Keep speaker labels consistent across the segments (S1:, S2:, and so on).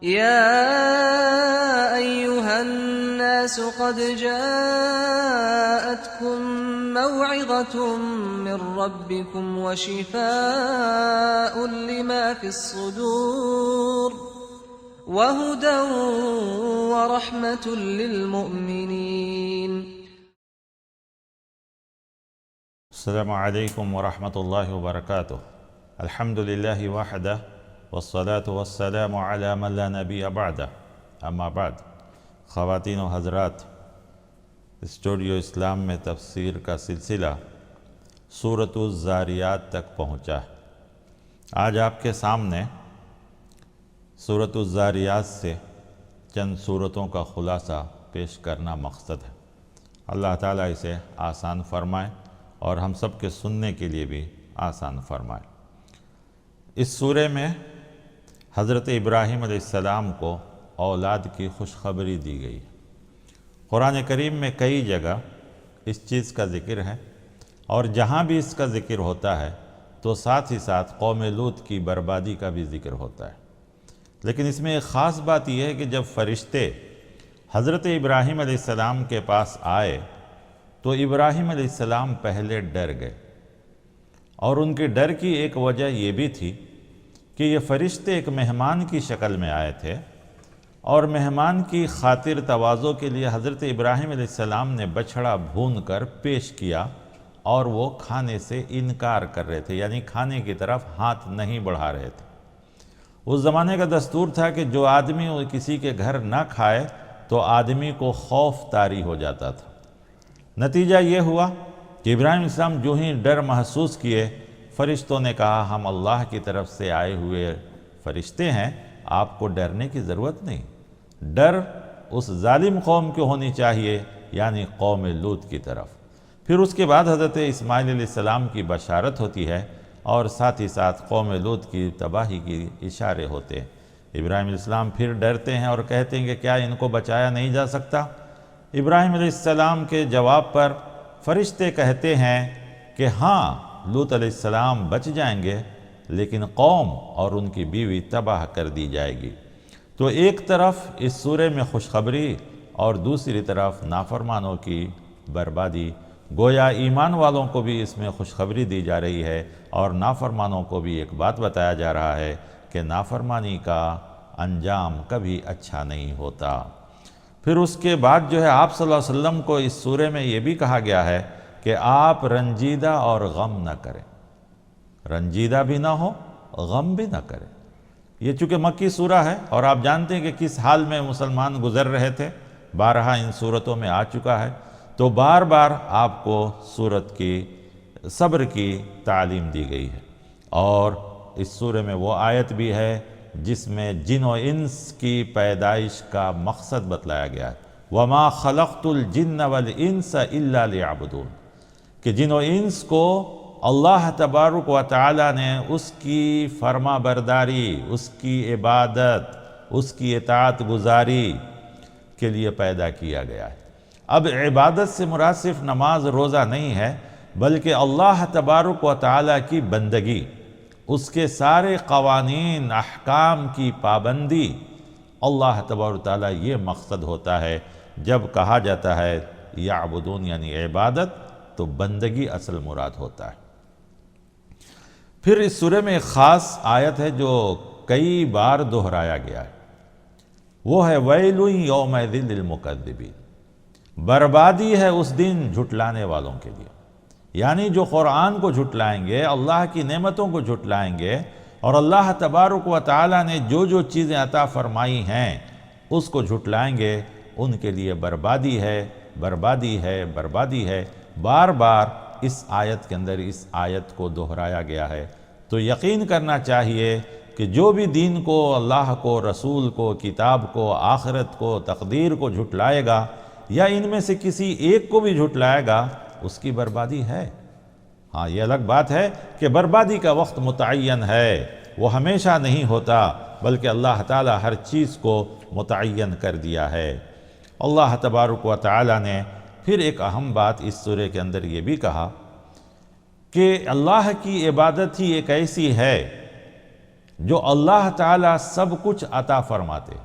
S1: يا أيها الناس قد جاءتكم موعظة من ربكم وشفاء لما في الصدور وهدى ورحمة للمؤمنين.
S2: السلام علیکم ورحمۃ اللہ وبرکاتہ. الحمد للہ وحدہ والصلاة والسلام علی من لا نبی بعدہ. اما بعد، خواتین و حضرات، اسٹوڈیو اسلام میں تفسیر کا سلسلہ سورۃ الذاریات تک پہنچا ہے. آج آپ کے سامنے سورۃ الذاریات سے چند صورتوں کا خلاصہ پیش کرنا مقصد ہے. اللہ تعالیٰ اسے آسان فرمائے اور ہم سب کے سننے کے لیے بھی آسان فرمائے. اس سورے میں حضرت ابراہیم علیہ السلام کو اولاد کی خوشخبری دی گئی. قرآن کریم میں کئی جگہ اس چیز کا ذکر ہے، اور جہاں بھی اس کا ذکر ہوتا ہے تو ساتھ ہی ساتھ قوم لوط کی بربادی کا بھی ذکر ہوتا ہے. لیکن اس میں ایک خاص بات یہ ہے کہ جب فرشتے حضرت ابراہیم علیہ السلام کے پاس آئے تو ابراہیم علیہ السلام پہلے ڈر گئے، اور ان کے ڈر کی ایک وجہ یہ بھی تھی کہ یہ فرشتے ایک مہمان کی شکل میں آئے تھے، اور مہمان کی خاطر تواضع کے لیے حضرت ابراہیم علیہ السلام نے بچھڑا بھون کر پیش کیا، اور وہ کھانے سے انکار کر رہے تھے، یعنی کھانے کی طرف ہاتھ نہیں بڑھا رہے تھے. اس زمانے کا دستور تھا کہ جو آدمی کسی کے گھر نہ کھائے تو آدمی کو خوف طاری ہو جاتا تھا. نتیجہ یہ ہوا کہ ابراہیم علیہ السلام جو ہی ڈر محسوس کیے، فرشتوں نے کہا ہم اللہ کی طرف سے آئے ہوئے فرشتے ہیں، آپ کو ڈرنے کی ضرورت نہیں. ڈر اس ظالم قوم کی ہونی چاہیے، یعنی قوم لوط کی طرف. پھر اس کے بعد حضرت اسماعیل علیہ السلام کی بشارت ہوتی ہے، اور ساتھ ہی ساتھ قوم لوط کی تباہی کی اشارے ہوتے ہیں. ابراہیم علیہ السلام پھر ڈرتے ہیں اور کہتے ہیں کہ کیا ان کو بچایا نہیں جا سکتا؟ ابراہیم علیہ السلام کے جواب پر فرشتے کہتے ہیں کہ ہاں، لوط علیہ السلام بچ جائیں گے، لیکن قوم اور ان کی بیوی تباہ کر دی جائے گی. تو ایک طرف اس سورے میں خوشخبری اور دوسری طرف نافرمانوں کی بربادی. گویا ایمان والوں کو بھی اس میں خوشخبری دی جا رہی ہے، اور نافرمانوں کو بھی ایک بات بتایا جا رہا ہے کہ نافرمانی کا انجام کبھی اچھا نہیں ہوتا. پھر اس کے بعد جو ہے آپ صلی اللہ علیہ وسلم کو اس سورے میں یہ بھی کہا گیا ہے کہ آپ رنجیدہ اور غم نہ کریں. رنجیدہ بھی نہ ہو، غم بھی نہ کریں. یہ چونکہ مکی سورہ ہے، اور آپ جانتے ہیں کہ کس حال میں مسلمان گزر رہے تھے، بارہا ان صورتوں میں آ چکا ہے. تو بار بار آپ کو سورت کی صبر کی تعلیم دی گئی ہے. اور اس سورے میں وہ آیت بھی ہے جس میں جن و انس کی پیدائش کا مقصد بتلایا گیا ہے. وَمَا خَلَقْتُ الْجِنَّ وَالْإِنسَ إِلَّا لِيَعْبُدُونَ، کہ جن و انس کو اللہ تبارک و تعالی نے اس کی فرما برداری، اس کی عبادت، اس کی اطاعت گزاری کے لیے پیدا کیا گیا ہے. اب عبادت سے مراد صرف نماز روزہ نہیں ہے، بلکہ اللہ تبارک و تعالی کی بندگی، اس کے سارے قوانین احکام کی پابندی. اللہ تبارک و تعالی یہ مقصد ہوتا ہے جب کہا جاتا ہے یعبدون یعنی عبادت، تو بندگی اصل مراد ہوتا ہے. پھر اس سورے میں ایک خاص آیت ہے جو کئی بار دہرایا گیا ہے، وہ ہے وَيْلٌ يَوْمَئِذٍ لِّلْمُكَذِّبِينَ، بربادی ہے اس دن جھٹلانے والوں کے لیے. یعنی جو قرآن کو جھٹلائیں گے، اللہ کی نعمتوں کو جھٹلائیں گے، اور اللہ تبارک و تعالی نے جو جو چیزیں عطا فرمائی ہیں اس کو جھٹلائیں گے، ان کے لیے بربادی ہے، بربادی ہے، بربادی ہے. بار بار اس آیت کے اندر اس آیت کو دہرایا گیا ہے. تو یقین کرنا چاہیے کہ جو بھی دین کو، اللہ کو، رسول کو، کتاب کو، آخرت کو، تقدیر کو جھٹلائے گا، یا ان میں سے کسی ایک کو بھی جھٹلائے گا، اس کی بربادی ہے. ہاں، یہ الگ بات ہے کہ بربادی کا وقت متعین ہے، وہ ہمیشہ نہیں ہوتا، بلکہ اللہ تعالی ہر چیز کو متعین کر دیا ہے. اللہ تبارک و تعالی نے پھر ایک اہم بات اس سورے کے اندر یہ بھی کہا کہ اللہ کی عبادت ہی ایک ایسی ہے جو اللہ تعالیٰ سب کچھ عطا فرماتے،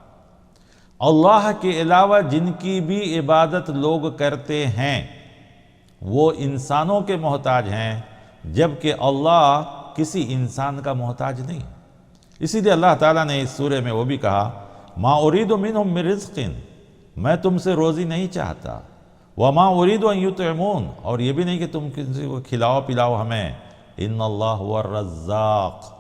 S2: اللہ کے علاوہ جن کی بھی عبادت لوگ کرتے ہیں وہ انسانوں کے محتاج ہیں، جبکہ اللہ کسی انسان کا محتاج نہیں۔ اسی لیے اللہ تعالیٰ نے اس سورہ میں وہ بھی کہا، ما ارید منہم من رزق، میں تم سے روزی نہیں چاہتا، وما ارید ان یطعمون، اور یہ بھی نہیں کہ تم کسی کو کھلاؤ پلاؤ ہمیں، ان اللہ هو الرزاق،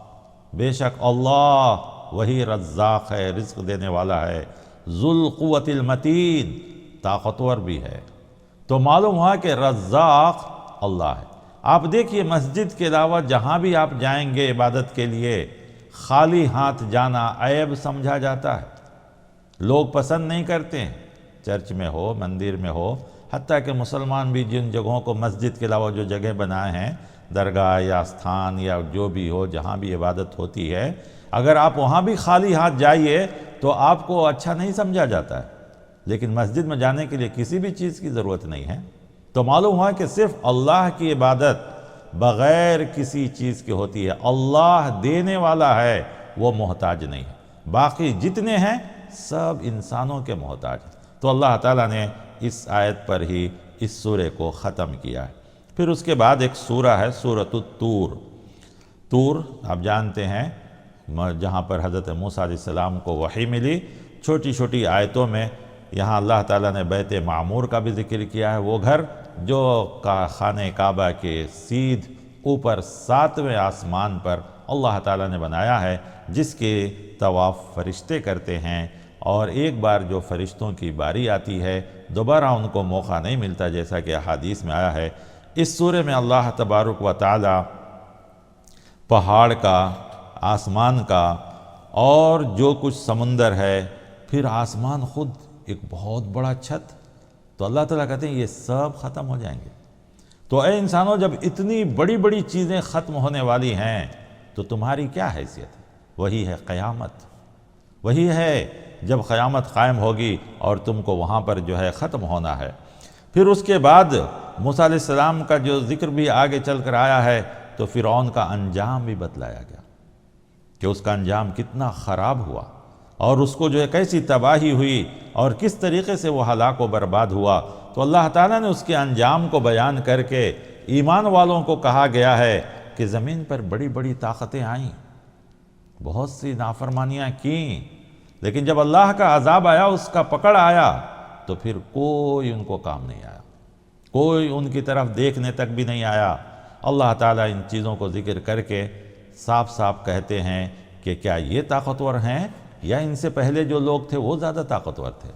S2: بے شک اللہ وہی رزاق ہے، رزق دینے والا ہے، ذو القوت المتین، طاقتور بھی ہے۔ تو معلوم ہوا کہ رزاق اللہ ہے۔ آپ دیکھیے مسجد کے علاوہ جہاں بھی آپ جائیں گے عبادت کے لیے، خالی ہاتھ جانا عیب سمجھا جاتا ہے، لوگ پسند نہیں کرتے ہیں، چرچ میں ہو، مندر میں ہو، حتیٰ کہ مسلمان بھی جن جگہوں کو مسجد کے علاوہ جو جگہ بنائے ہیں، درگاہ یا استھان یا جو بھی ہو جہاں بھی عبادت ہوتی ہے، اگر آپ وہاں بھی خالی ہاتھ جائیے تو آپ کو اچھا نہیں سمجھا جاتا ہے، لیکن مسجد میں جانے کے لیے کسی بھی چیز کی ضرورت نہیں ہے۔ تو معلوم ہوا کہ صرف اللہ کی عبادت بغیر کسی چیز کی ہوتی ہے، اللہ دینے والا ہے، وہ محتاج نہیں ہے، باقی جتنے ہیں سب انسانوں کے محتاج ہیں۔ تو اللہ تعالیٰ نے اس آیت پر ہی اس سورے کو ختم کیا ہے۔ پھر اس کے بعد ایک سورہ ہے سورۃ الطور۔ طور آپ جانتے ہیں جہاں پر حضرت موسیٰ علیہ السلام کو وحی ملی، چھوٹی چھوٹی آیتوں میں یہاں اللہ تعالیٰ نے بیت معمور کا بھی ذکر کیا ہے، وہ گھر جو خانہ کعبہ کے سیدھ اوپر 7ویں آسمان پر اللہ تعالیٰ نے بنایا ہے، جس کے طواف فرشتے کرتے ہیں، اور ایک بار جو فرشتوں کی باری آتی ہے دوبارہ ان کو موقع نہیں ملتا، جیسا کہ احادیث میں آیا ہے۔ اس سورے میں اللہ تبارک و تعالیٰ پہاڑ کا، آسمان کا، اور جو کچھ سمندر ہے، پھر آسمان خود ایک بہت بڑا چھت، تو اللہ تعالیٰ کہتے ہیں یہ سب ختم ہو جائیں گے۔ تو اے انسانوں، جب اتنی بڑی بڑی چیزیں ختم ہونے والی ہیں تو تمہاری کیا حیثیت ہے؟ وہی ہے قیامت، وہی ہے جب قیامت قائم ہوگی اور تم کو وہاں پر جو ہے ختم ہونا ہے۔ پھر اس کے بعد موسیٰ علیہ السلام کا جو ذکر بھی آگے چل کر آیا ہے، تو فرعون کا انجام بھی بتلایا گیا کہ اس کا انجام کتنا خراب ہوا، اور اس کو جو ہے کیسی تباہی ہوئی اور کس طریقے سے وہ ہلاک و برباد ہوا۔ تو اللہ تعالیٰ نے اس کے انجام کو بیان کر کے ایمان والوں کو کہا گیا ہے کہ زمین پر بڑی بڑی طاقتیں آئیں، بہت سی نافرمانیاں کیں، لیکن جب اللہ کا عذاب آیا، اس کا پکڑ آیا، تو پھر کوئی ان کو کام نہیں آیا، کوئی ان کی طرف دیکھنے تک بھی نہیں آیا۔ اللہ تعالیٰ ان چیزوں کو ذکر کر کے صاف صاف کہتے ہیں کہ کیا یہ طاقتور ہیں، یا ان سے پہلے جو لوگ تھے وہ زیادہ طاقتور تھے؟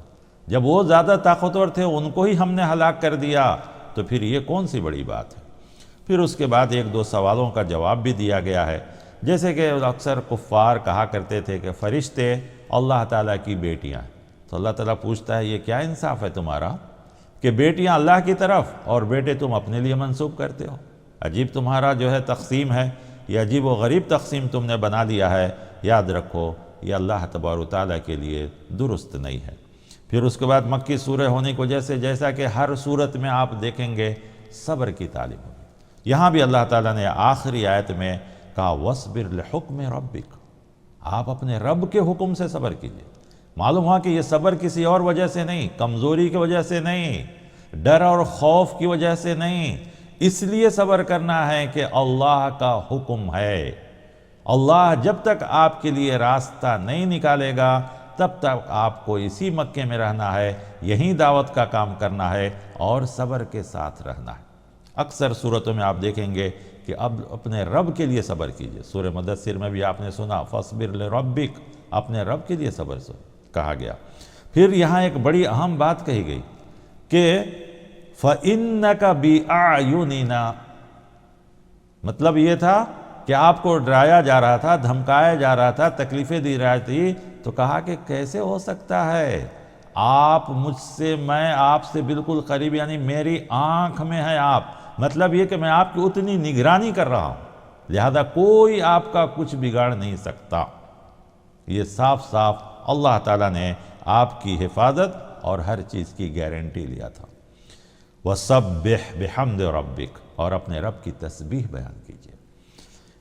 S2: جب وہ زیادہ طاقتور تھے ان کو ہی ہم نے ہلاک کر دیا، تو پھر یہ کون سی بڑی بات ہے؟ پھر اس کے بعد ایک دو سوالوں کا جواب بھی دیا گیا ہے، جیسے کہ اکثر کفار کہا کرتے تھے کہ فرشتے اللہ تعالیٰ کی بیٹیاں ہیں۔ تو اللہ تعالیٰ پوچھتا ہے یہ کیا انصاف ہے تمہارا کہ بیٹیاں اللہ کی طرف اور بیٹے تم اپنے لیے منسوب کرتے ہو؟ عجیب تمہارا جو ہے تقسیم ہے، یہ عجیب و غریب تقسیم تم نے بنا لیا ہے۔ یاد رکھو یہ اللہ تبارک و تعالیٰ کے لیے درست نہیں ہے۔ پھر اس کے بعد مکی سورہ ہونے کی وجہ سے جیسا کہ ہر صورت میں آپ دیکھیں گے صبر کی تعلیم ہوگی، یہاں بھی اللہ تعالیٰ نے آخری آیت میں کہا وَاصْبِرْ لِحُکْمِ رَبِّکَ، آپ اپنے رب کے حکم سے صبر کیجئے۔ معلوم ہوا کہ یہ صبر کسی اور وجہ سے نہیں، کمزوری کی وجہ سے نہیں، ڈر اور خوف کی وجہ سے نہیں، اس لیے صبر کرنا ہے کہ اللہ کا حکم ہے۔ اللہ جب تک آپ کے لیے راستہ نہیں نکالے گا تب تک آپ کو اسی مکے میں رہنا ہے، یہیں دعوت کا کام کرنا ہے اور صبر کے ساتھ رہنا ہے۔ اکثر صورتوں میں آپ دیکھیں گے کہ اب اپنے رب کے لیے صبر کیجئے۔ سورہ مدثر میں بھی آپ نے سنا فَاصْبِرْ لِرَبِّكَ، اپنے رب کے لیے صبر کہا گیا۔ پھر یہاں ایک بڑی اہم بات کہی گئی کہ فَإِنَّكَ بِأَعْيُنِنَا، مطلب یہ تھا کہ آپ کو ڈرایا جا رہا تھا، دھمکایا جا رہا تھا، تکلیفیں دی رہی تھی، تو کہا کہ کیسے ہو سکتا ہے آپ مجھ سے، میں آپ سے بالکل قریب، یعنی میری آنکھ میں ہے آپ، مطلب یہ کہ میں آپ کی اتنی نگرانی کر رہا ہوں، لہذا کوئی آپ کا کچھ بگاڑ نہیں سکتا۔ یہ صاف صاف اللہ تعالیٰ نے آپ کی حفاظت اور ہر چیز کی گارنٹی لیا تھا۔ وَسَبِّحْ بِحَمْدِ رَبِّكَ، اور اپنے رب کی تسبیح بیان کیجئے۔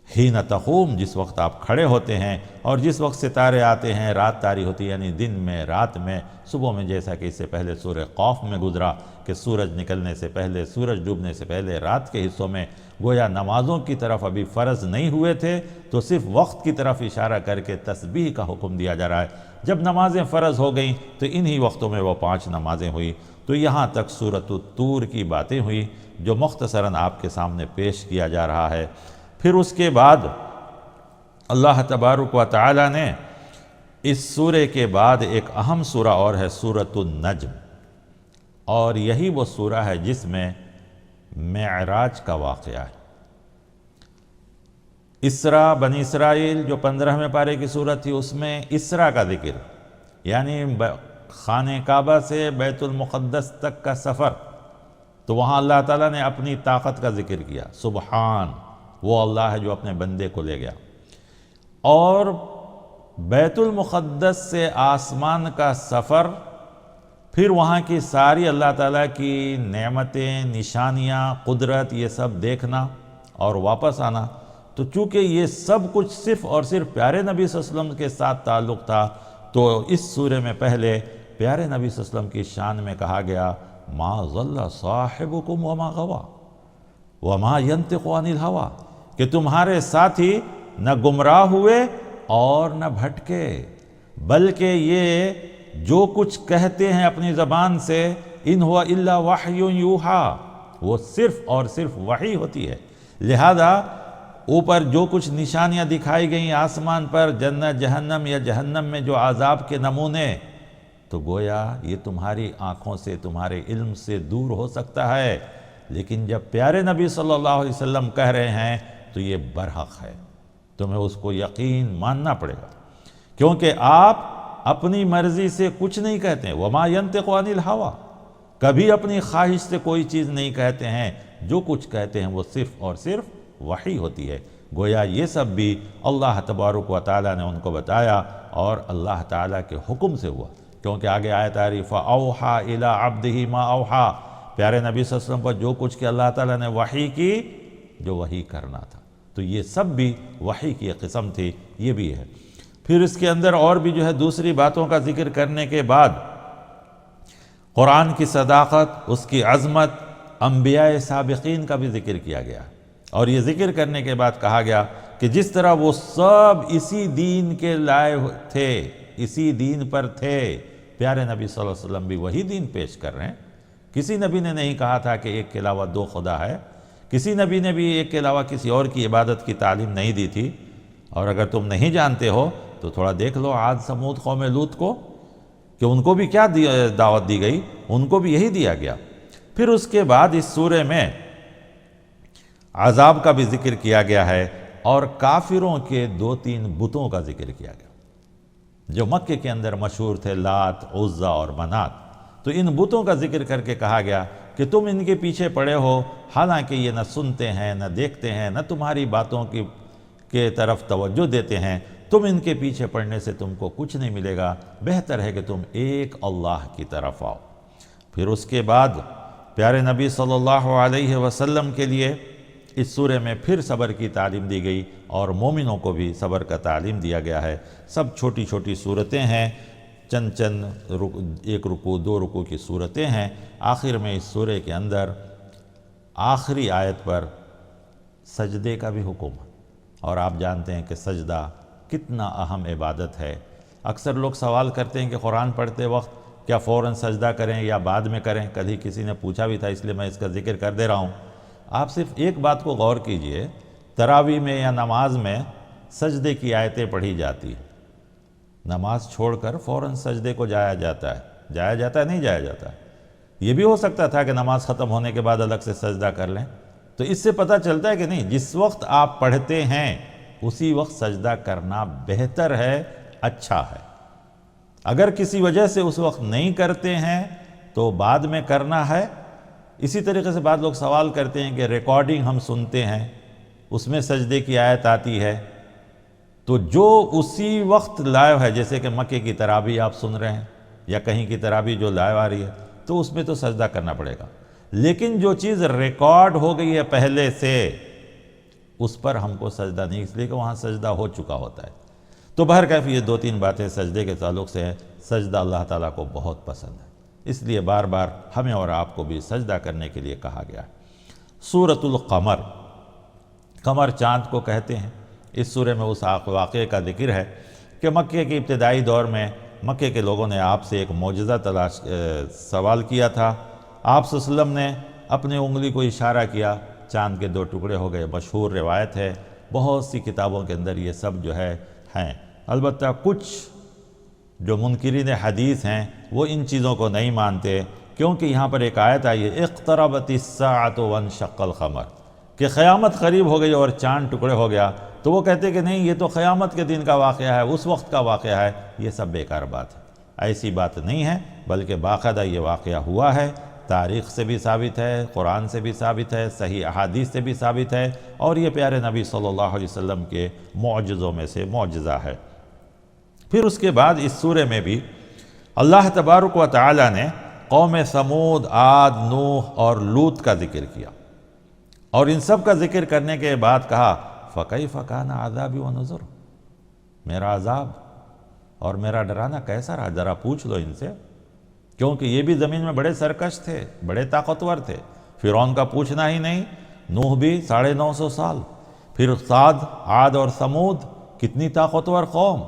S2: حین تقوم، جس وقت آپ کھڑے ہوتے ہیں، اور جس وقت ستارے آتے ہیں، رات طاری ہوتی ہے، یعنی دن میں، رات میں، صبح میں، جیسا کہ اس سے پہلے سورہ قاف میں گزرا کہ سورج نکلنے سے پہلے، سورج ڈوبنے سے پہلے رات کے حصوں میں گویا نمازوں کی طرف ابھی فرض نہیں ہوئے تھے، تو صرف وقت کی طرف اشارہ کر کے تسبیح کا حکم دیا جا رہا ہے۔ جب نمازیں فرض ہو گئیں تو انہی وقتوں میں وہ 5 نمازیں ہوئیں۔ تو یہاں تک سورۃ الطور کی باتیں ہوئی جو مختصراً آپ کے سامنے پیش کیا جا رہا ہے۔ پھر اس کے بعد اللہ تبارک و تعالی نے اس سورے کے بعد ایک اہم سورہ اور ہے سورۃ النجم، اور یہی وہ سورہ ہے جس میں معراج کا واقعہ ہے۔ اسراء، بنی اسرائیل جو 15ویں پارے کی سورت تھی، اس میں اسراء کا ذکر، یعنی خانہ کعبہ سے بیت المقدس تک کا سفر، تو وہاں اللہ تعالیٰ نے اپنی طاقت کا ذکر کیا، سبحان، وہ اللہ ہے جو اپنے بندے کو لے گیا۔ اور بیت المقدس سے آسمان کا سفر، پھر وہاں کی ساری اللہ تعالیٰ کی نعمتیں، نشانیاں، قدرت، یہ سب دیکھنا اور واپس آنا۔ تو چونکہ یہ سب کچھ صرف اور صرف پیارے نبی صلی اللہ علیہ وسلم کے ساتھ تعلق تھا، تو اس سورے میں پہلے پیارے نبی صلی اللہ علیہ وسلم کی شان میں کہا گیا ما ضل صاحبکم وما غوا وما ینطق عن الہوا، کہ تمہارے ساتھی نہ گمراہ ہوئے اور نہ بھٹکے، بلکہ یہ جو کچھ کہتے ہیں اپنی زبان سے، ان ہوا الا وحی یوحا، وہ صرف اور صرف وحی ہوتی ہے۔ لہذا اوپر جو کچھ نشانیاں دکھائی گئیں آسمان پر، جنت، جہنم یا جہنم میں جو عذاب کے نمونے، تو گویا یہ تمہاری آنکھوں سے، تمہارے علم سے دور ہو سکتا ہے، لیکن جب پیارے نبی صلی اللہ علیہ وسلم کہہ رہے ہیں تو یہ برحق ہے، تمہیں اس کو یقین ماننا پڑے گا، کیونکہ آپ اپنی مرضی سے کچھ نہیں کہتے ہیں، وما ینطق عن الہوا، کبھی اپنی خواہش سے کوئی چیز نہیں کہتے ہیں، جو کچھ کہتے ہیں وہ صرف اور صرف وحی ہوتی ہے۔ گویا یہ سب بھی اللہ تبارک و تعالیٰ نے ان کو بتایا اور اللہ تعالیٰ کے حکم سے ہوا، کیونکہ آگے آیت آ رہی فَأَوْحَا إِلَىٰ عَبْدِهِ مَا أَوْحَا، پیارے نبی صلی اللہ علیہ وسلم پر جو کچھ کہ اللہ تعالیٰ نے وحی کی، جو وحی کرنا تھا، تو یہ سب بھی وحی کی قسم تھی، یہ بھی ہے۔ پھر اس کے اندر اور بھی جو ہے دوسری باتوں کا ذکر کرنے کے بعد قرآن کی صداقت، اس کی عظمت، انبیاء سابقین کا بھی ذکر کیا گیا، اور یہ ذکر کرنے کے بعد کہا گیا کہ جس طرح وہ سب اسی دین کے لائے تھے، اسی دین پر تھے، پیارے نبی صلی اللہ علیہ وسلم بھی وہی دین پیش کر رہے ہیں۔ کسی نبی نے نہیں کہا تھا کہ ایک کے علاوہ 2 خدا ہے، کسی نبی نے بھی ایک کے علاوہ کسی اور کی عبادت کی تعلیم نہیں دی تھی، اور اگر تم نہیں جانتے ہو تو تھوڑا دیکھ لو عاد، سمود، قوم لوط کو، کہ ان کو بھی کیا دعوت دی گئی، ان کو بھی یہی دیا گیا۔ پھر اس کے بعد اس سورے میں عذاب کا بھی ذکر کیا گیا ہے، اور کافروں کے 2-3 بتوں کا ذکر کیا گیا جو مکے کے اندر مشہور تھے، لات، عزا اور منات۔ تو ان بتوں کا ذکر کر کے کہا گیا کہ تم ان کے پیچھے پڑے ہو، حالانکہ یہ نہ سنتے ہیں، نہ دیکھتے ہیں، نہ تمہاری باتوں کی طرف توجہ دیتے ہیں، تم ان کے پیچھے پڑنے سے تم کو کچھ نہیں ملے گا، بہتر ہے کہ تم ایک اللہ کی طرف آؤ۔ پھر اس کے بعد پیارے نبی صلی اللہ علیہ وسلم کے لیے اس سورے میں پھر صبر کی تعلیم دی گئی، اور مومنوں کو بھی صبر کا تعلیم دیا گیا ہے۔ سب چھوٹی چھوٹی صورتیں ہیں، چند 1 رکوع 2 رکوع کی صورتیں ہیں۔ آخر میں اس سورے کے اندر آخری آیت پر سجدے کا بھی حکم ہے، اور آپ جانتے ہیں کہ سجدہ کتنا اہم عبادت ہے۔ اکثر لوگ سوال کرتے ہیں کہ قرآن پڑھتے وقت کیا فوراً سجدہ کریں یا بعد میں کریں، کبھی کسی نے پوچھا بھی تھا، اس لیے میں اس کا ذکر کر دے رہا ہوں۔ آپ صرف ایک بات کو غور کیجئے، تراویح میں یا نماز میں سجدے کی آیتیں پڑھی جاتی ہیں، نماز چھوڑ کر فوراً سجدے کو جایا جاتا ہے نہیں جایا جاتا ہے۔ یہ بھی ہو سکتا تھا کہ نماز ختم ہونے کے بعد الگ سے سجدہ کر لیں، تو اس سے پتہ چلتا ہے کہ نہیں، جس وقت آپ پڑھتے ہیں اسی وقت سجدہ کرنا بہتر ہے، اچھا ہے۔ اگر کسی وجہ سے اس وقت نہیں کرتے ہیں تو بعد میں کرنا ہے۔ اسی طریقے سے بعض لوگ سوال کرتے ہیں کہ ریکارڈنگ ہم سنتے ہیں، اس میں سجدے کی آیت آتی ہے، تو جو اسی وقت لائیو ہے، جیسے کہ مکے کی تراویح آپ سن رہے ہیں یا کہیں کی تراویح جو لائیو آ رہی ہے، تو اس میں تو سجدہ کرنا پڑے گا۔ لیکن جو چیز ریکارڈ ہو گئی ہے پہلے سے، اس پر ہم کو سجدہ نہیں، اس لیے کہ وہاں سجدہ ہو چکا ہوتا ہے۔ تو بہرکیف یہ 2-3 باتیں سجدے کے تعلق سے ہیں۔ سجدہ اللہ تعالیٰ کو بہت پسند ہے، اس لیے بار بار ہمیں اور آپ کو بھی سجدہ کرنے کے لیے کہا گیا ہے۔ سورۃ القمر، قمر چاند کو کہتے ہیں۔ اس سورہ میں اس واقعے کا ذکر ہے کہ مکے کے ابتدائی دور میں مکے کے لوگوں نے آپ سے ایک معجزہ سوال کیا تھا۔ آپ صلی اللہ علیہ وسلم نے اپنی انگلی کو اشارہ کیا، چاند کے 2 ٹکڑے ہو گئے۔ مشہور روایت ہے، بہت سی کتابوں کے اندر یہ سب جو ہے ہیں۔ البتہ کچھ جو منکرین حدیث ہیں وہ ان چیزوں کو نہیں مانتے، کیونکہ یہاں پر ایک آیت آئی ہے اقتربت الساعۃ وانشق القمر، کہ قیامت قریب ہو گئی اور چاند ٹکڑے ہو گیا۔ تو وہ کہتے کہ نہیں، یہ تو قیامت کے دن کا واقعہ ہے، اس وقت کا واقعہ ہے، یہ سب بیکار بات ہے۔ ایسی بات نہیں ہے، بلکہ باقاعدہ یہ واقعہ ہوا ہے، تاریخ سے بھی ثابت ہے، قرآن سے بھی ثابت ہے، صحیح احادیث سے بھی ثابت ہے، اور یہ پیارے نبی صلی اللہ علیہ وسلم کے معجزوں میں سے معجزہ ہے۔ پھر اس کے بعد اس سورے میں بھی اللہ تبارک و تعالی نے قوم سمود، عاد، نوح اور لوط کا ذکر کیا، اور ان سب کا ذکر کرنے کے بعد کہا فَكَيْفَ كَانَ عَذَابِي وَنُذُرِ، میرا عذاب اور میرا ڈرانا کیسا رہا، ذرا پوچھ لو ان سے، کیونکہ یہ بھی زمین میں بڑے سرکش تھے، بڑے طاقتور تھے۔ فرعون کا پوچھنا ہی نہیں، نوح بھی 950 سال، پھر صاد، عاد اور سمود، کتنی طاقتور قوم،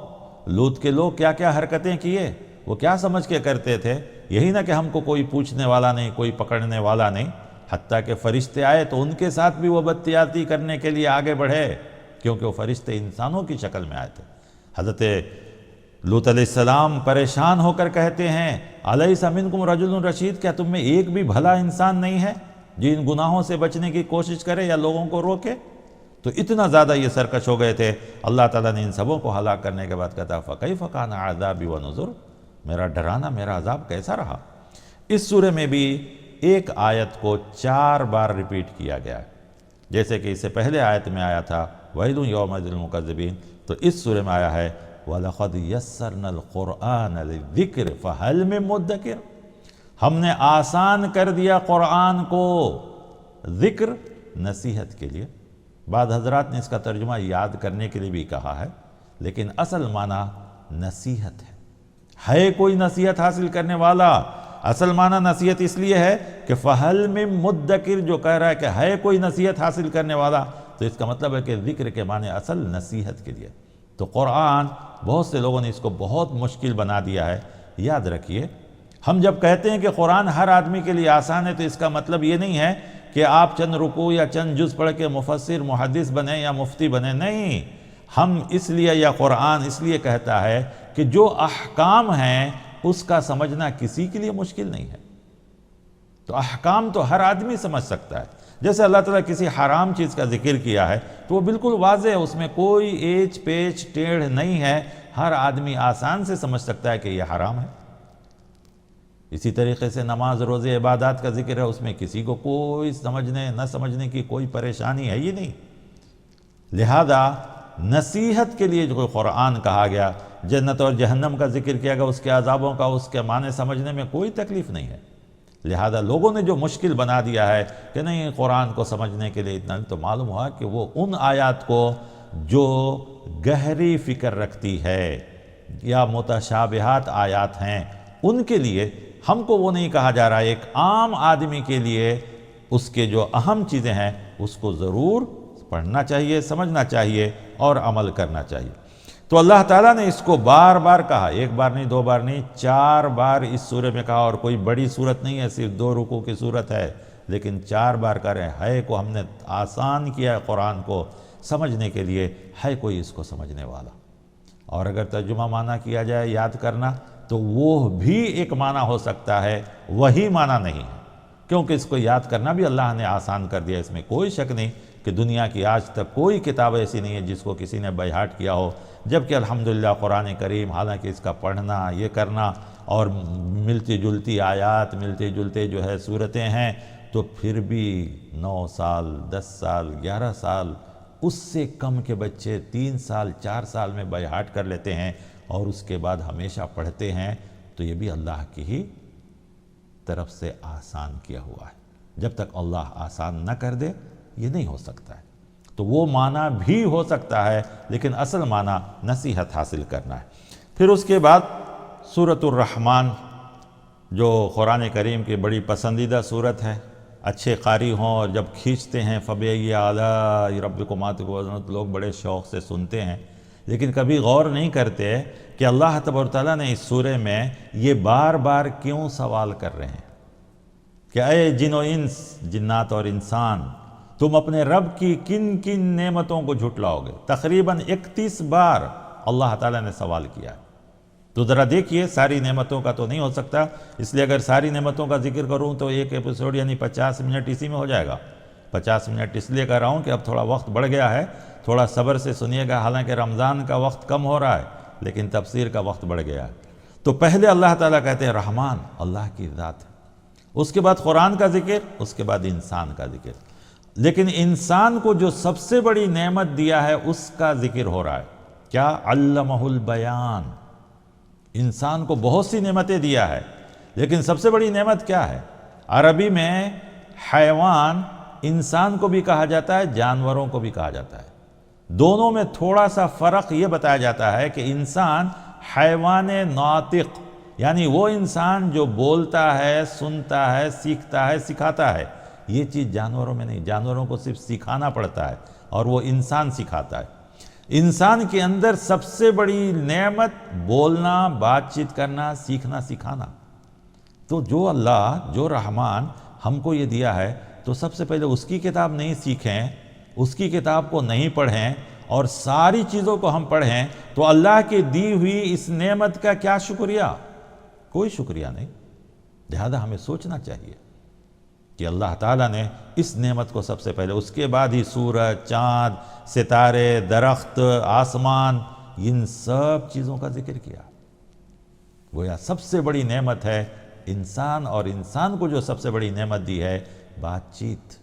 S2: لوط کے لوگ کیا کیا حرکتیں کیے، وہ کیا سمجھ کے کرتے تھے، یہی نہ کہ ہم کو کوئی پوچھنے والا نہیں، کوئی پکڑنے والا نہیں، حتیٰ کہ فرشتے آئے تو ان کے ساتھ بھی وہ بدتیاتی کرنے کے لیے آگے بڑھے، کیونکہ وہ فرشتے انسانوں کی شکل میں آئے تھے۔ حضرت لوط علیہ السلام پریشان ہو کر کہتے ہیں الیس منکم رجل رشید، کیا تم میں ایک بھی بھلا انسان نہیں ہے جو ان گناہوں سے بچنے کی کوشش کرے یا لوگوں کو روکے؟ تو اتنا زیادہ یہ سرکش ہو گئے تھے، اللہ تعالیٰ نے ان سبوں کو ہلاک کرنے کے بعد کہتا فَكَيْفَ كَانَ عَذَابِي وَنُذُرِ، میرا ڈرانا، میرا عذاب کیسا رہا۔ اس سورے میں بھی ایک آیت کو 4 بار ریپیٹ کیا گیا ہے، جیسے کہ اس سے پہلے آیت میں آیا تھا وَيْلٌ يَوْمَئِذٍ لِّلْمُكَذِّبِينَ، تو اس سورے میں آیا ہے وَلَقَدْ يَسَّرْنَا الْقُرْآنَ لِلذِّكْرِ فَهَلْ مِن مُدَّكِرٍ، ہم نے آسان کر دیا قرآن کو، ذکر نصیحت کے لیے۔ بعض حضرات نے اس کا ترجمہ یاد کرنے کے لیے بھی کہا ہے، لیکن اصل معنی نصیحت ہے کوئی نصیحت حاصل کرنے والا؟ اصل معنی نصیحت اس لیے ہے کہ فَهَلْ مِن مُدَّكِرٍ، جو کہہ رہا ہے کہ ہے کوئی نصیحت حاصل کرنے والا، تو اس کا مطلب ہے کہ ذکر کے معنی اصل نصیحت کے لیے۔ تو قرآن بہت سے لوگوں نے اس کو بہت مشکل بنا دیا ہے۔ یاد رکھیے، ہم جب کہتے ہیں کہ قرآن ہر آدمی کے لیے آسان ہے، تو اس کا مطلب یہ نہیں ہے کہ آپ چند رکوع یا چند جز پڑھ کے مفسر، محدث بنے یا مفتی بنے، نہیں۔ ہم اس لیے، یا قرآن اس لیے کہتا ہے کہ جو احکام ہیں اس کا سمجھنا کسی کے لیے مشکل نہیں ہے۔ تو احکام تو ہر آدمی سمجھ سکتا ہے۔ جیسے اللہ تعالیٰ کسی حرام چیز کا ذکر کیا ہے تو وہ بالکل واضح ہے، اس میں کوئی ایچ پیچ ٹیڑھ نہیں ہے، ہر آدمی آسان سے سمجھ سکتا ہے کہ یہ حرام ہے۔ اسی طریقے سے نماز، روزے، عبادات کا ذکر ہے، اس میں کسی کو کوئی سمجھنے نہ سمجھنے کی کوئی پریشانی ہے ہی نہیں۔ لہذا نصیحت کے لیے جو قرآن کہا گیا، جنت اور جہنم کا ذکر کیا گیا، اس کے عذابوں کا، اس کے معنی سمجھنے میں کوئی تکلیف نہیں ہے۔ لہذا لوگوں نے جو مشکل بنا دیا ہے کہ نہیں قرآن کو سمجھنے کے لیے اتنا، تو معلوم ہوا کہ وہ ان آیات کو جو گہری فکر رکھتی ہے یا متشابہات آیات ہیں ان کے لیے ہم کو وہ نہیں کہا جا رہا ہے۔ ایک عام آدمی کے لیے اس کے جو اہم چیزیں ہیں اس کو ضرور پڑھنا چاہیے، سمجھنا چاہیے اور عمل کرنا چاہیے۔ تو اللہ تعالیٰ نے اس کو بار بار کہا، 1 بار نہیں، 2 بار نہیں، 4 بار اس سورے میں کہا، اور کوئی بڑی صورت نہیں ہے، صرف 2 رکوع کی صورت ہے، لیکن 4 بار کہہ رہے ہیں ہے کو ہم نے آسان کیا ہے قرآن کو سمجھنے کے لیے، ہے کوئی اس کو سمجھنے والا۔ اور اگر ترجمہ معنی کیا جائے یاد کرنا، تو وہ بھی ایک معنی ہو سکتا ہے، وہی معنی نہیں ہے، کیونکہ اس کو یاد کرنا بھی اللہ نے آسان کر دیا۔ اس میں کوئی شک نہیں کہ دنیا کی آج تک کوئی کتاب ایسی نہیں ہے جس کو کسی نے بائہاٹ کیا ہو، جبکہ الحمدللہ قرآن کریم حالانکہ اس کا پڑھنا، یہ کرنا اور ملتی جلتی آیات، ملتے جلتے جو ہے صورتیں ہیں، تو پھر بھی 9 سال، 10 سال، 11 سال، اس سے کم کے بچے 3 سال، 4 سال میں بائہاٹ کر لیتے ہیں اور اس کے بعد ہمیشہ پڑھتے ہیں، تو یہ بھی اللہ کی ہی طرف سے آسان کیا ہوا ہے۔ جب تک اللہ آسان نہ کر دے یہ نہیں ہو سکتا ہے۔ تو وہ معنی بھی ہو سکتا ہے، لیکن اصل معنی نصیحت حاصل کرنا ہے۔ پھر اس کے بعد سورۃ الرحمن، جو قرآن کریم کی بڑی پسندیدہ سورت ہے، اچھے قاری ہوں اور جب کھینچتے ہیں فَبِأَيِّ آلَاءِ رَبِّكُمَا تُكَذِّبَانِ، لوگ بڑے شوق سے سنتے ہیں، لیکن کبھی غور نہیں کرتے کہ اللہ تبارک و تعالیٰ نے اس سورے میں یہ بار بار کیوں سوال کر رہے ہیں کہ اے جن و انس، جنات اور انسان، تم اپنے رب کی کن کن نعمتوں کو جھٹلاؤ گے؟ تقریباً 31 بار اللہ تعالیٰ نے سوال کیا ہے۔ تو ذرا دیکھیے، ساری نعمتوں کا تو نہیں ہو سکتا، اس لیے اگر ساری نعمتوں کا ذکر کروں تو ایک ایپیسوڈ یعنی 50 منٹ اسی میں ہو جائے گا۔ 50 منٹ اس لیے کہہ رہا ہوں کہ اب تھوڑا وقت بڑھ گیا ہے، تھوڑا صبر سے سنیے گا، حالانکہ رمضان کا وقت کم ہو رہا ہے لیکن تفسیر کا وقت بڑھ گیا ہے۔ تو پہلے اللہ تعالیٰ کہتے ہیں رحمان، اللہ کی ذات ہے، اس کے بعد قرآن کا ذکر، اس کے بعد انسان کا ذکر، لیکن انسان کو جو سب سے بڑی نعمت دیا ہے اس کا ذکر ہو رہا ہے۔ کیا؟ علمہ البیان، انسان کو بہت سی نعمتیں دیا ہے، لیکن سب سے بڑی نعمت کیا ہے؟ عربی میں حیوان انسان کو بھی کہا جاتا ہے، جانوروں کو بھی کہا جاتا ہے۔ دونوں میں تھوڑا سا فرق یہ بتایا جاتا ہے کہ انسان حیوان ناطق، یعنی وہ انسان جو بولتا ہے، سنتا ہے، سیکھتا ہے، سکھاتا ہے، یہ چیز جانوروں میں نہیں، جانوروں کو صرف سکھانا پڑتا ہے اور وہ انسان سکھاتا ہے۔ انسان کے اندر سب سے بڑی نعمت بولنا، بات چیت کرنا، سیکھنا، سکھانا۔ تو جو اللہ، جو رحمان ہم کو یہ دیا ہے، تو سب سے پہلے اس کی کتاب نہیں سیکھیں، اس کی کتاب کو نہیں پڑھیں اور ساری چیزوں کو ہم پڑھیں تو اللہ کی دی ہوئی اس نعمت کا کیا شکریہ؟ کوئی شکریہ نہیں۔ لہذا ہمیں سوچنا چاہیے کہ اللہ تعالیٰ نے اس نعمت کو سب سے پہلے، اس کے بعد ہی سورج، چاند، ستارے، درخت، آسمان، ان سب چیزوں کا ذکر کیا۔ گویا سب سے بڑی نعمت ہے انسان، اور انسان کو جو سب سے بڑی نعمت دی ہے بات چیت،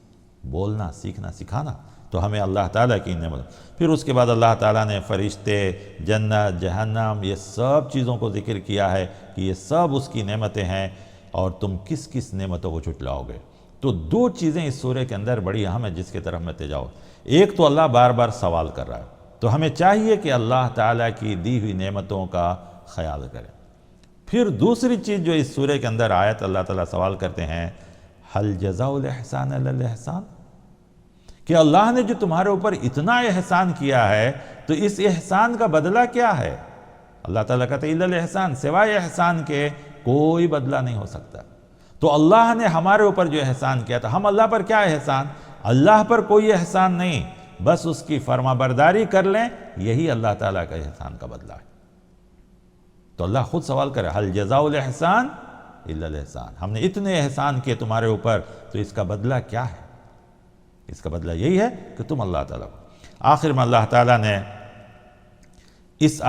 S2: بولنا، سیکھنا، سکھانا، تو ہمیں اللہ تعالیٰ کی نعمت۔ پھر اس کے بعد اللہ تعالیٰ نے فرشتے، جنت، جہنم، یہ سب چیزوں کو ذکر کیا ہے کہ یہ سب اس کی نعمتیں ہیں اور تم کس کس نعمتوں کو جھٹلاؤ گے۔ تو دو چیزیں اس سورے کے اندر بڑی اہم ہیں جس کی طرف میں تجاؤ۔ ایک تو اللہ بار بار سوال کر رہا ہے، تو ہمیں چاہیے کہ اللہ تعالیٰ کی دی ہوئی نعمتوں کا خیال کریں۔ پھر دوسری چیز جو اس سورے کے اندر آیت اللہ تعالیٰ سوال کرتے ہیں، حل جزاء الاحسان الا الاحسان، کہ اللہ نے جو تمہارے اوپر اتنا احسان کیا ہے تو اس احسان کا بدلہ کیا ہے؟ اللہ تعالیٰ کہتے ہیں الا الاحسان، سوائے احسان کے کوئی بدلہ نہیں ہو سکتا۔ تو اللہ نے ہمارے اوپر جو احسان کیا تھا، ہم اللہ پر کیا احسان؟ اللہ پر کوئی احسان نہیں، بس اس کی فرما برداری کر لیں، یہی اللہ تعالیٰ کا احسان کا بدلہ ہے۔ تو اللہ خود سوال کرے، حل جزاء الاحسان الا الاحسان، ہم نے اتنے احسان کیے تمہارے اوپر، تو اس کا بدلہ کیا ہے؟ اس کا بدلہ یہی ہے کہ تم اللہ تعالیٰ کو۔ آخر میں اللہ تعالیٰ نے اس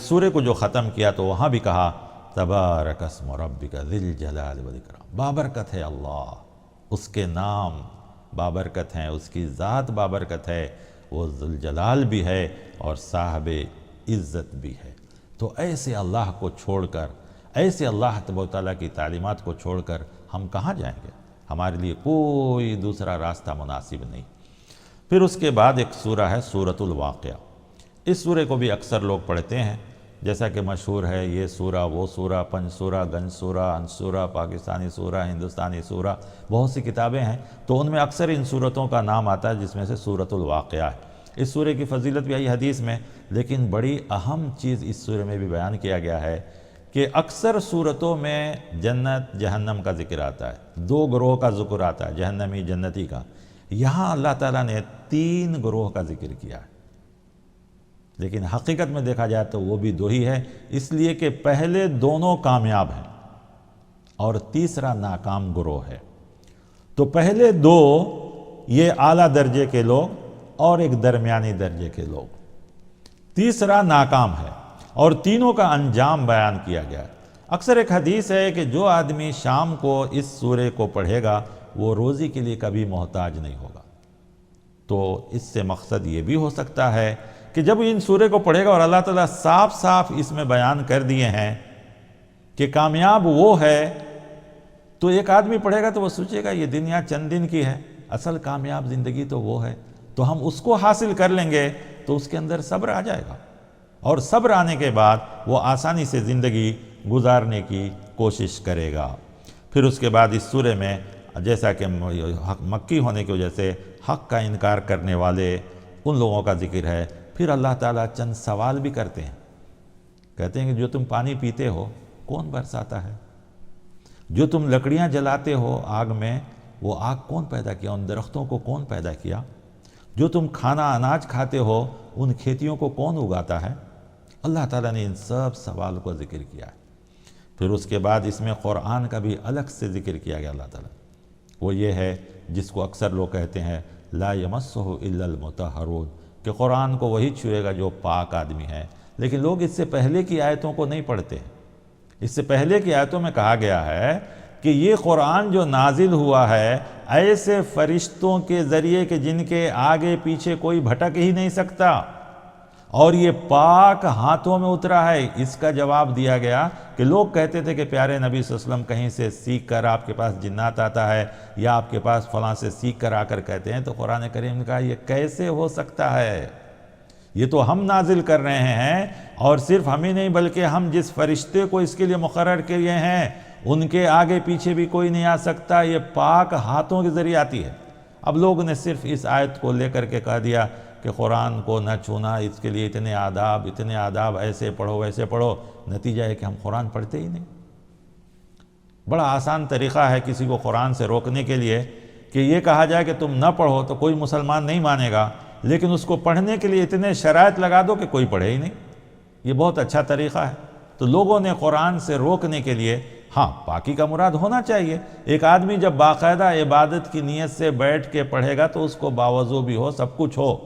S2: سورے کو جو ختم کیا تو وہاں بھی کہا تبارک اسم ربک ذی الجلال والاکرام، بابرکت ہے اللہ، اس کے نام بابرکت ہیں، اس کی ذات بابرکت ہے، وہ ذی الجلال بھی ہے اور صاحب عزت بھی ہے۔ تو ایسے اللہ کو چھوڑ کر، ایسے اللہ تبارک و تعالیٰ کی تعلیمات کو چھوڑ کر ہم کہاں جائیں گے؟ ہمارے لیے کوئی دوسرا راستہ مناسب نہیں۔ پھر اس کے بعد ایک سورہ ہے سورۃ الواقعہ۔ اس سورے کو بھی اکثر لوگ پڑھتے ہیں، جیسا کہ مشہور ہے یہ سورہ، وہ سورہ، پنج سورہ، گنج سورہ، انج سورہ، پاکستانی سورہ، ہندوستانی سورہ، بہت سی کتابیں ہیں، تو ان میں اکثر ان سورتوں کا نام آتا ہے جس میں سے سورۃ الواقعہ ہے۔ اس سورے کی فضیلت بھی آئی حدیث میں، لیکن بڑی اہم چیز اس سورے میں بھی بیان کیا گیا ہے کہ اکثر سورتوں میں جنت جہنم کا ذکر آتا ہے، دو گروہ کا ذکر آتا ہے، جہنمی جنتی کا۔ یہاں اللہ تعالیٰ نے 3 گروہ کا ذکر کیا ہے، لیکن حقیقت میں دیکھا جائے تو وہ بھی 2 ہی ہے، اس لیے کہ پہلے دونوں کامیاب ہیں اور تیسرا ناکام گروہ ہے۔ تو پہلے 2 یہ اعلیٰ درجے کے لوگ اور ایک درمیانی درجے کے لوگ، تیسرا ناکام ہے، اور تینوں کا انجام بیان کیا گیا ہے۔ اکثر ایک حدیث ہے کہ جو آدمی شام کو اس سورے کو پڑھے گا وہ روزی کے لیے کبھی محتاج نہیں ہوگا۔ تو اس سے مقصد یہ بھی ہو سکتا ہے کہ جب ان سورے کو پڑھے گا اور اللہ تعالیٰ صاف صاف اس میں بیان کر دیے ہیں کہ کامیاب وہ ہے، تو ایک آدمی پڑھے گا تو وہ سوچے گا یہ دنیا چند دن کی ہے، اصل کامیاب زندگی تو وہ ہے۔ تو ہم اس کو حاصل کر لیں گے تو اس کے اندر صبر آ جائے گا، اور صبر آنے کے بعد وہ آسانی سے زندگی گزارنے کی کوشش کرے گا۔ پھر اس کے بعد اس سورے میں جیسا کہ مکی ہونے کی وجہ سے حق کا انکار کرنے والے ان لوگوں کا ذکر ہے۔ پھر اللہ تعالیٰ چند سوال بھی کرتے ہیں، کہتے ہیں کہ جو تم پانی پیتے ہو کون برساتا ہے؟ جو تم لکڑیاں جلاتے ہو آگ میں، وہ آگ کون پیدا کیا؟ ان درختوں کو کون پیدا کیا؟ جو تم کھانا اناج کھاتے ہو ان کھیتیوں کو کون اگاتا ہے؟ اللہ تعالیٰ نے ان سب سوال کو ذکر کیا ہے۔ پھر اس کے بعد اس میں قرآن کا بھی الگ سے ذکر کیا گیا اللہ تعالیٰ، وہ یہ ہے جس کو اکثر لوگ کہتے ہیں لا یمسہ الا المطہرون، کہ قرآن کو وہی چھوئے گا جو پاک آدمی ہے۔ لیکن لوگ اس سے پہلے کی آیتوں کو نہیں پڑھتے ہیں۔ اس سے پہلے کی آیتوں میں کہا گیا ہے کہ یہ قرآن جو نازل ہوا ہے ایسے فرشتوں کے ذریعے کہ جن کے آگے پیچھے کوئی بھٹک ہی نہیں سکتا، اور یہ پاک ہاتھوں میں اترا ہے۔ اس کا جواب دیا گیا کہ لوگ کہتے تھے کہ پیارے نبی صلی اللہ علیہ وسلم کہیں سے سیکھ کر آپ کے پاس جنات آتا ہے، یا آپ کے پاس فلاں سے سیکھ کر آ کر کہتے ہیں، تو قرآن کریم نے کہا یہ کیسے ہو سکتا ہے؟ یہ تو ہم نازل کر رہے ہیں، اور صرف ہم ہی نہیں بلکہ ہم جس فرشتے کو اس کے لیے مقرر کیے ہیں ان کے آگے پیچھے بھی کوئی نہیں آ سکتا، یہ پاک ہاتھوں کے ذریعے آتی ہے۔ اب لوگ نے صرف اس آیت کو لے کر کے کہہ دیا کہ قرآن کو نہ چھونا، اس کے لیے اتنے آداب، ایسے پڑھو ویسے پڑھو، نتیجہ ہے کہ ہم قرآن پڑھتے ہی نہیں۔ بڑا آسان طریقہ ہے کسی کو قرآن سے روکنے کے لیے کہ یہ کہا جائے کہ تم نہ پڑھو، تو کوئی مسلمان نہیں مانے گا، لیکن اس کو پڑھنے کے لیے اتنے شرائط لگا دو کہ کوئی پڑھے ہی نہیں۔ یہ بہت اچھا طریقہ ہے۔ تو لوگوں نے قرآن سے روکنے کے لیے، ہاں پاکی کا مراد ہونا چاہیے۔ ایک آدمی جب باقاعدہ عبادت کی نیت سے بیٹھ کے پڑھے گا تو اس کو باوضو بھی ہو، سب کچھ ہو۔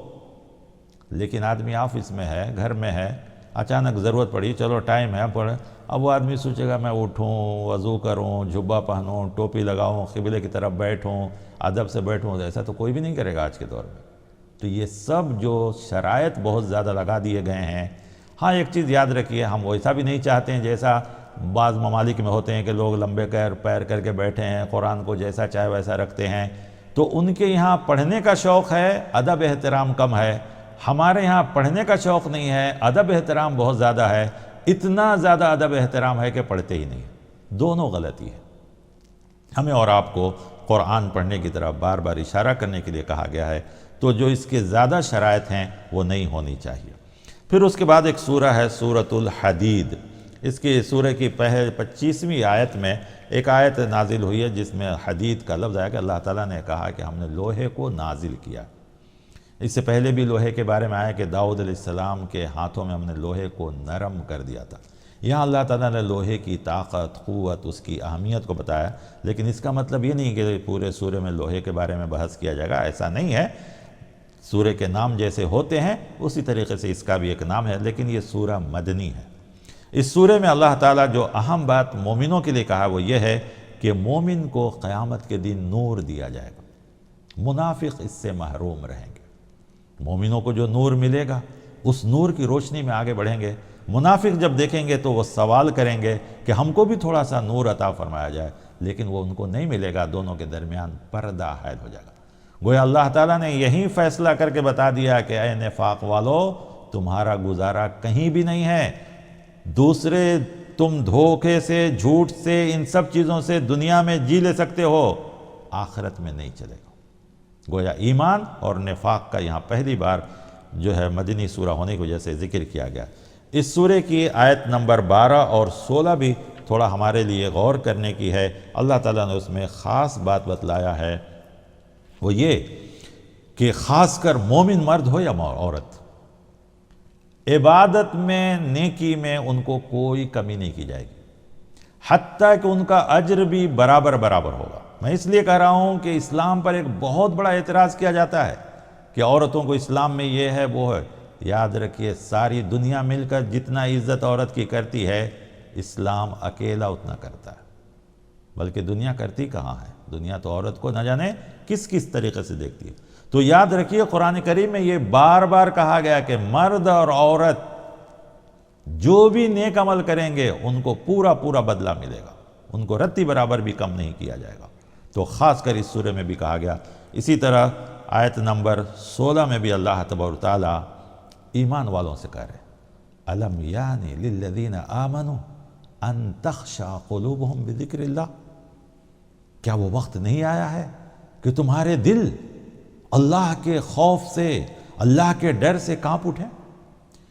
S2: لیکن آدمی آفس میں ہے، گھر میں ہے، اچانک ضرورت پڑی، چلو ٹائم ہے پڑھ، اب وہ آدمی سوچے گا میں اٹھوں، وضو کروں، جبہ پہنوں، ٹوپی لگاؤں، قبلے کی طرف بیٹھوں، ادب سے بیٹھوں، ایسا تو کوئی بھی نہیں کرے گا آج کے دور میں۔ تو یہ سب جو شرائط بہت زیادہ لگا دیے گئے ہیں۔ ہاں ایک چیز یاد رکھیے، ہم ویسا بھی نہیں چاہتے ہیں جیسا بعض ممالک میں ہوتے ہیں کہ لوگ لمبے پیر کر کے بیٹھے ہیں، قرآن کو جیسا چاہے ویسا رکھتے ہیں، تو ان کے یہاں پڑھنے کا شوق ہے، ادب احترام کم ہے۔ ہمارے یہاں پڑھنے کا شوق نہیں ہے، ادب احترام بہت زیادہ ہے، اتنا زیادہ ادب احترام ہے کہ پڑھتے ہی نہیں۔ دونوں غلطی ہے۔ ہمیں اور آپ کو قرآن پڑھنے کی طرف بار بار اشارہ کرنے کے لیے کہا گیا ہے، تو جو اس کے زیادہ شرائط ہیں وہ نہیں ہونی چاہیے۔ پھر اس کے بعد ایک سورہ ہے سورۃ الحدید۔ اس کی سورہ کی 25ویں آیت میں ایک آیت نازل ہوئی ہے جس میں حدید کا لفظ آیا کہ اللہ تعالیٰ نے کہا کہ ہم نے لوہے کو نازل کیا۔ اس سے پہلے بھی لوہے کے بارے میں آیا کہ داؤد علیہ السلام کے ہاتھوں میں ہم نے لوہے کو نرم کر دیا تھا۔ یہاں اللہ تعالیٰ نے لوہے کی طاقت، قوت، اس کی اہمیت کو بتایا، لیکن اس کا مطلب یہ نہیں کہ پورے سورے میں لوہے کے بارے میں بحث کیا جائے گا، ایسا نہیں ہے۔ سورے کے نام جیسے ہوتے ہیں اسی طریقے سے اس کا بھی ایک نام ہے، لیکن یہ سورہ مدنی ہے۔ اس سورے میں اللہ تعالیٰ جو اہم بات مومنوں کے لیے کہا وہ یہ ہے کہ مومن کو قیامت کے دن نور دیا جائے گا، منافق اس سے محروم رہیں گے۔ مومنوں کو جو نور ملے گا اس نور کی روشنی میں آگے بڑھیں گے۔ منافق جب دیکھیں گے تو وہ سوال کریں گے کہ ہم کو بھی تھوڑا سا نور عطا فرمایا جائے، لیکن وہ ان کو نہیں ملے گا، دونوں کے درمیان پردہ حائل ہو جائے گا۔ گویا اللہ تعالیٰ نے یہی فیصلہ کر کے بتا دیا کہ اے نفاق والو، تمہارا گزارا کہیں بھی نہیں ہے، دوسرے تم دھوکے سے، جھوٹ سے، ان سب چیزوں سے دنیا میں جی لے سکتے ہو، آخرت میں نہیں چلے گا۔ گویا ایمان اور نفاق کا یہاں پہلی بار جو ہے مدنی سورہ ہونے کی وجہ سے ذکر کیا گیا۔ اس سورے کی آیت نمبر 12 اور 16 بھی تھوڑا ہمارے لیے غور کرنے کی ہے۔ اللہ تعالیٰ نے اس میں خاص بات بتلایا ہے، وہ یہ کہ خاص کر مومن مرد ہو یا عورت، عبادت میں، نیکی میں ان کو کوئی کمی نہیں کی جائے گی، حتیٰ کہ ان کا اجر بھی برابر ہوگا۔ میں اس لیے کہہ رہا ہوں کہ اسلام پر ایک بہت بڑا اعتراض کیا جاتا ہے کہ عورتوں کو اسلام میں یہ ہے وہ ہے۔ یاد رکھیے ساری دنیا مل کر جتنا عزت عورت کی کرتی ہے، اسلام اکیلا اتنا کرتا ہے۔ بلکہ دنیا کرتی کہاں ہے؟ دنیا تو عورت کو نہ جانے کس طریقے سے دیکھتی ہے۔ تو یاد رکھیے قرآن کریم میں یہ بار بار کہا گیا کہ مرد اور عورت جو بھی نیک عمل کریں گے ان کو پورا بدلہ ملے گا، ان کو رتی برابر بھی کم نہیں کیا جائے گا۔ تو خاص کر اس سورے میں بھی کہا گیا۔ اسی طرح آیت نمبر 16 میں بھی اللہ تبارک تعالیٰ ایمان والوں سے کہہ رہے الم یعنی للذین آمنوا ان تخشع قلوبہم بذکر اللہ، کیا وہ وقت نہیں آیا ہے کہ تمہارے دل اللہ کے خوف سے، اللہ کے ڈر سے کانپ اٹھیں؟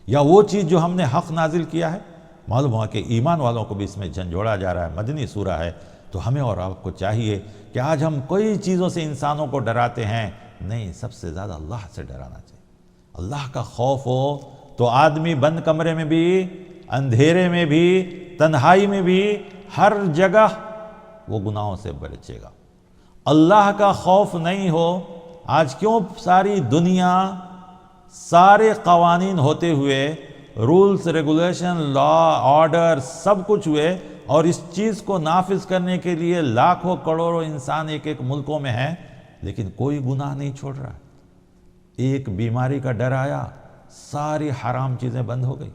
S2: یا وہ چیز جو ہم نے حق نازل کیا ہے، معلوم ہوا کہ ایمان والوں کو بھی اس میں جھنجھوڑا جا رہا ہے، مدنی سورہ ہے، تو ہمیں اور آپ کو چاہیے کہ آج ہم کوئی چیزوں سے انسانوں کو ڈراتے ہیں، نہیں، سب سے زیادہ اللہ سے ڈرانا چاہیے۔ اللہ کا خوف ہو تو آدمی بند کمرے میں بھی، اندھیرے میں بھی، تنہائی میں بھی، ہر جگہ وہ گناہوں سے بچے گا۔ اللہ کا خوف نہیں ہو، آج کیوں ساری دنیا، سارے قوانین ہوتے ہوئے، رولز، ریگولیشن، لا، آرڈر، سب کچھ ہوئے، اور اس چیز کو نافذ کرنے کے لیے لاکھوں کروڑوں انسان ایک ایک ملکوں میں ہیں، لیکن کوئی گناہ نہیں چھوڑ رہا۔ ایک بیماری کا ڈر آیا، ساری حرام چیزیں بند ہو گئی،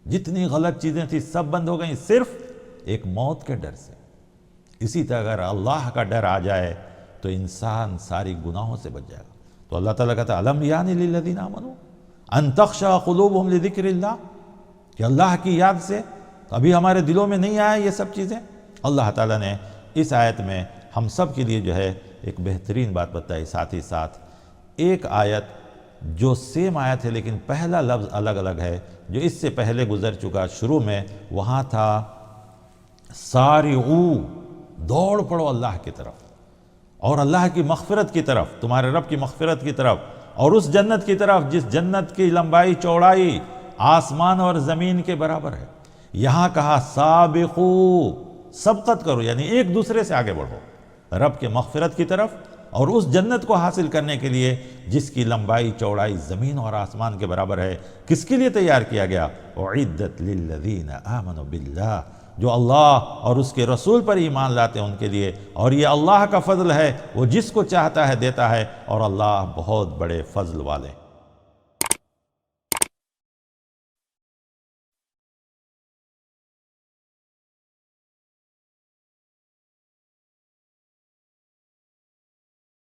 S2: جتنی غلط چیزیں تھیں سب بند ہو گئیں، صرف ایک موت کے ڈر سے۔ اسی طرح اگر اللہ کا ڈر آ جائے تو انسان ساری گناہوں سے بچ جائے گا۔ تو اللہ تعالیٰ کہتا ہے الم یعنی للذین آمنوا ان تخشع قلوبہم لذکر اللہ، کہ اللہ کی یاد سے ابھی ہمارے دلوں میں نہیں آئے یہ سب چیزیں۔ اللہ تعالیٰ نے اس آیت میں ہم سب کے لیے جو ہے ایک بہترین بات بتائی، ساتھ ہی ساتھ ایک آیت جو سیم آیت ہے لیکن پہلا لفظ الگ الگ ہے، جو اس سے پہلے گزر چکا شروع میں، وہاں تھا سارعوا، دوڑ پڑو اللہ کی طرف اور اللہ کی مغفرت کی طرف، تمہارے رب کی مغفرت کی طرف، اور اس جنت کی طرف جس جنت کی لمبائی چوڑائی آسمان اور زمین کے برابر ہے۔ یہاں کہا سابقو، سبقت کرو، یعنی ایک دوسرے سے آگے بڑھو رب کے مغفرت کی طرف اور اس جنت کو حاصل کرنے کے لیے جس کی لمبائی چوڑائی زمین اور آسمان کے برابر ہے۔ کس کے لیے تیار کیا گیا؟ اعدت للذین آمنوا باللہ، جو اللہ اور اس کے رسول پر ایمان لاتے ہیں ان کے لیے، اور یہ اللہ کا فضل ہے، وہ جس کو چاہتا ہے دیتا ہے، اور اللہ بہت بڑے فضل والے ہیں۔